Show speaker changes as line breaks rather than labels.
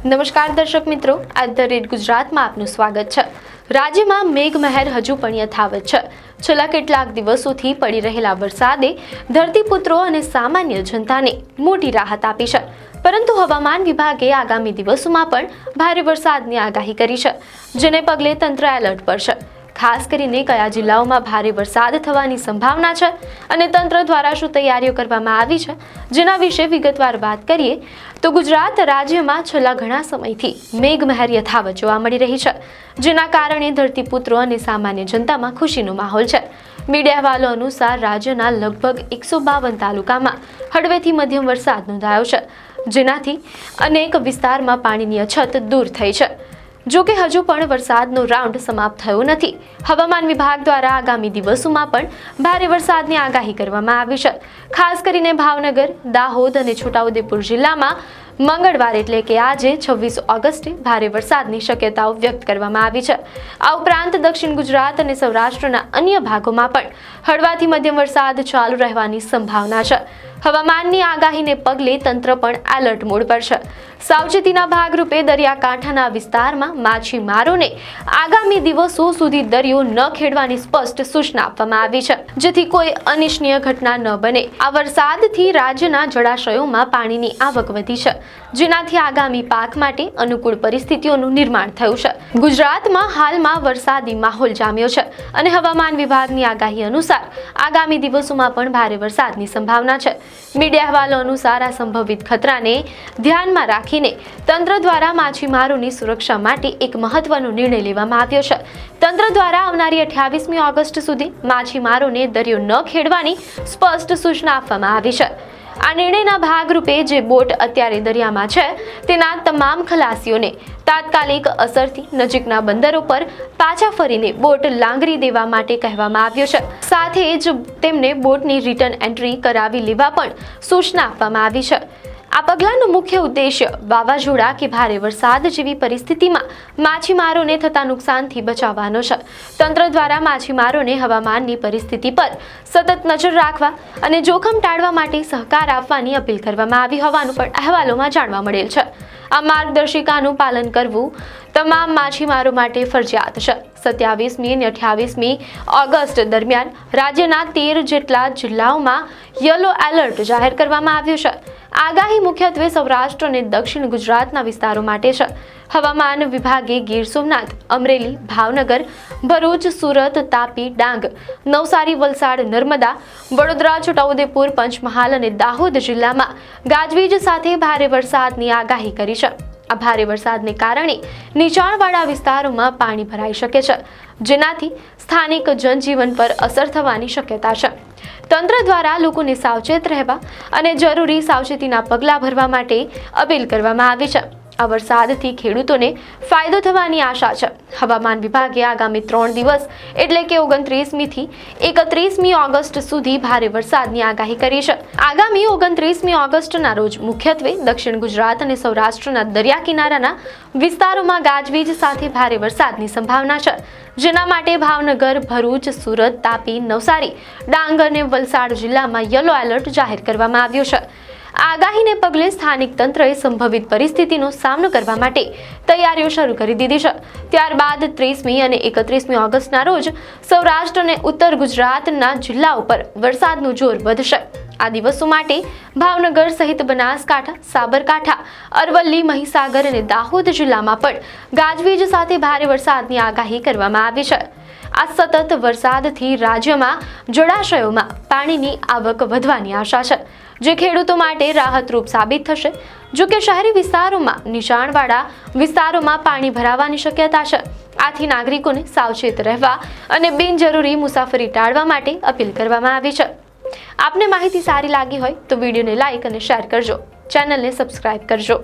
નમસ્કાર દર્શક મિત્રો, એટ ધ રેટ ગુજરાતમાં આપનું સ્વાગત છે। રાજ્યમાં મેઘમહેર હજુ પણ યથાવત છે। છેલ્લા કેટલાક દિવસોથી પડી રહેલા વરસાદે ધરતીપુત્રો અને સામાન્ય જનતાને મોટી રાહત આપી છે, પરંતુ હવામાન વિભાગે આગામી દિવસોમાં પણ ભારે વરસાદની આગાહી કરી છે, જેને પગલે તંત્ર એલર્ટ પર છે। ખાસ કરીને કયા જિલ્લાઓમાં ભારે વરસાદ થવાની સંભાવના છે અને તંત્ર દ્વારા શું તૈયારીઓ કરવામાં આવી છે, જેના વિશે વિગતવાર વાત કરીએ તો ગુજરાત રાજ્યમાં છેલ્લા ઘણા સમયથી મેઘમહેર યથાવત જોવા મળી રહી છે, જેના કારણે ધરતીપુત્રો અને સામાન્ય જનતામાં ખુશીનો માહોલ છે। મીડિયા અહેવાલો અનુસાર રાજ્યના લગભગ 152 તાલુકામાં હળવેથી મધ્યમ વરસાદ નોંધાયો છે, જેનાથી અનેક વિસ્તારમાં પાણીની અછત દૂર થઈ છે। જો કે હજુ પણ વરસાદનો રાઉન્ડ સમાપ્ત થયો નથી। હવામાન વિભાગ દ્વારા આગામી દિવસોમાં પણ ભારે વરસાદની આગાહી કરવામાં આવી છે। ખાસ કરીને ભાવનગર, દાહોદ અને છોટાઉદેપુર જિલ્લામાં મંગળવાર એટલે કે આજે 26 ઓગસ્ટે ભારે વરસાદની શક્યતાઓ વ્યક્ત કરવામાં આવી છે। આ ઉપરાંત દક્ષિણ ગુજરાત અને સૌરાષ્ટ્રના અન્ય ભાગોમાં પણ હળવાથી મધ્યમ વરસાદ ચાલુ રહેવાની સંભાવના છે। હવામાનની આગાહીને પગલે તંત્ર પણ એલર્ટ મોડ પર છે। સાવચેતીના ભાગરૂપે દરિયાકાંઠાના વિસ્તારમાં માછીમારોને આગામી દિવસો સુધી દરિયો ન ખેડવાની સ્પષ્ટ સૂચના આપવામાં આવી છે, જેથી કોઈ અનિચ્છનીય ઘટના ન બને। આ વરસાદથી રાજ્યના જળાશયોમાં પાણીની આવક વધી છે, જેનાથી આગામી પાક માટે અનુકૂળ પરિસ્થિતિઓનું નિર્માણ થયું છે। ગુજરાતમાં હાલમાં વરસાદી માહોલ જામ્યો છે અને હવામાન વિભાગની આગાહી અનુસાર આગામી દિવસોમાં પણ ભારે વરસાદની સંભાવના છે। મીડિયા અહેવાલો અનુસાર આ સંભવિત ખતરાને ધ્યાનમાં રાખીને તંત્ર દ્વારા માછીમારોની સુરક્ષા માટે એક મહત્વનો નિર્ણય લેવામાં આવ્યો છે। તંત્ર દ્વારા આવનારી 28મી ઓગસ્ટ સુધી માછીમારોને દરિયો ન ખેડવાની સ્પષ્ટ સૂચના આપવામાં આવી છે। આ નિર્ણયના ભાગરૂપે જે બોટ અત્યારે દરિયામાં છે તેના તમામ ખલાસીઓને તાત્કાલિક અસરથી નજીકના બંદરો પર પાછા ફરીને બોટ લાંગરી દેવા માટે કહેવામાં આવ્યું છે। સાથે જ તેમને બોટની રિટર્ન એન્ટ્રી કરાવી લેવા પણ સૂચના આપવામાં આવી છે। આ પગલાંનો મુખ્ય ઉદ્દેશ્ય વાવાઝોડા કે ભારે વરસાદ જેવી પરિસ્થિતિમાં માછીમારોને થતા નુકસાનથી બચાવવાનો છે। તંત્ર દ્વારા માછીમારોને હવામાનની પરિસ્થિતિ પર સતત નજર રાખવા અને જોખમ ટાળવા માટે સહકાર આપવાની અપીલ કરવામાં આવી હોવાનું પણ અહેવાલોમાં જાણવા મળેલ છે। આ માર્ગદર્શિકાનું પાલન કરવું તમામ માછીમારો માટે ફરજિયાત છે। 27મી અને 28મી ઓગસ્ટ દરમિયાન રાજ્યના 13 જેટલા જિલ્લાઓમાં યલો એલર્ટ જાહેર કરવામાં આવ્યું છે। આગાહી મુખ્યત્વે સૌરાષ્ટ્ર અને દક્ષિણ ગુજરાતના વિસ્તારો માટે છે। હવામાન વિભાગે ગીર સોમનાથ, અમરેલી, ભાવનગર, ભરૂચ, સુરત, તાપી, ડાંગ, નવસારી, વલસાડ, નર્મદા, વડોદરા, છોટાઉદેપુર, પંચમહાલ અને દાહોદ જિલ્લામાં ગાજવીજ સાથે ભારે વરસાદની આગાહી કરી છે। આ ભારે વરસાદને કારણે નીચાણવાળા વિસ્તારોમાં પાણી ભરાઈ શકે છે, જેનાથી સ્થાનિક જનજીવન પર અસર થવાની શક્યતા છે। તંત્ર દ્વારા લોકોને સાવચેત રહેવા અને જરૂરી સાવચેતીના પગલાં ભરવા માટે અપીલ કરવામાં આવી છે। આ વરસાદથી ખેડૂતોને ફાયદો થવાની આશા છે। હવામાન વિભાગે આગામી 3 દિવસ એટલે કે 29મી થી 31મી ઓગસ્ટ સુધી ભારે વરસાદની આગાહી કરી છે। આગામી 29મી ઓગસ્ટના રોજ મુખ્યત્વે દક્ષિણ ગુજરાત અને સૌરાષ્ટ્રના દરિયા કિનારાના વિસ્તારોમાં ગાજવીજ સાથે ભારે વરસાદની સંભાવના છે, જેના માટે ભાવનગર, ભરૂચ, સુરત, તાપી, નવસારી, ડાંગ અને વલસાડ જિલ્લામાં યલો એલર્ટ જાહેર કરવામાં આવ્યું છે। આગાહીને પગલે સ્થાનિક તંત્રએ સંભવિત પરિસ્થિતિનો સામનો કરવા માટે તૈયારીઓ શરૂ કરી દીધી છે। ત્યારબાદ 30મી અને 31મી ઓગસ્ટના રોજ સૌરાષ્ટ્ર અને ઉત્તર ગુજરાતના જિલ્લાઓ પર વરસાદનું જોર વધશે। આ દિવસો માટે ભાવનગર સહિત બનાસકાંઠા, સાબરકાંઠા, અરવલ્લી, મહીસાગર અને દાહોદ જિલ્લામાં પણ ગાજવીજ સાથે ભારે વરસાદની આગાહી કરવામાં આવી છે। આ સતત વરસાદથી રાજ્યમાં જળાશયોમાં પાણીની આવક વધવાની આશા છે, જે ખેડૂતો માટે રાહતરૂપ સાબિત થશે। જો કે શહેરી વિસ્તારોમાં નીચાણવાળા વિસ્તારોમાં પાણી ભરાવાની શક્યતા છે। આથી નાગરિકોને સાવચેત રહેવા અને બિનજરૂરી મુસાફરી ટાળવા માટે અપીલ કરવામાં આવી છે। આપને માહિતી સારી લાગી હોય તો વિડીયોને લાઇક અને શેર કરજો, ચેનલને સબસ્ક્રાઇબ કરજો।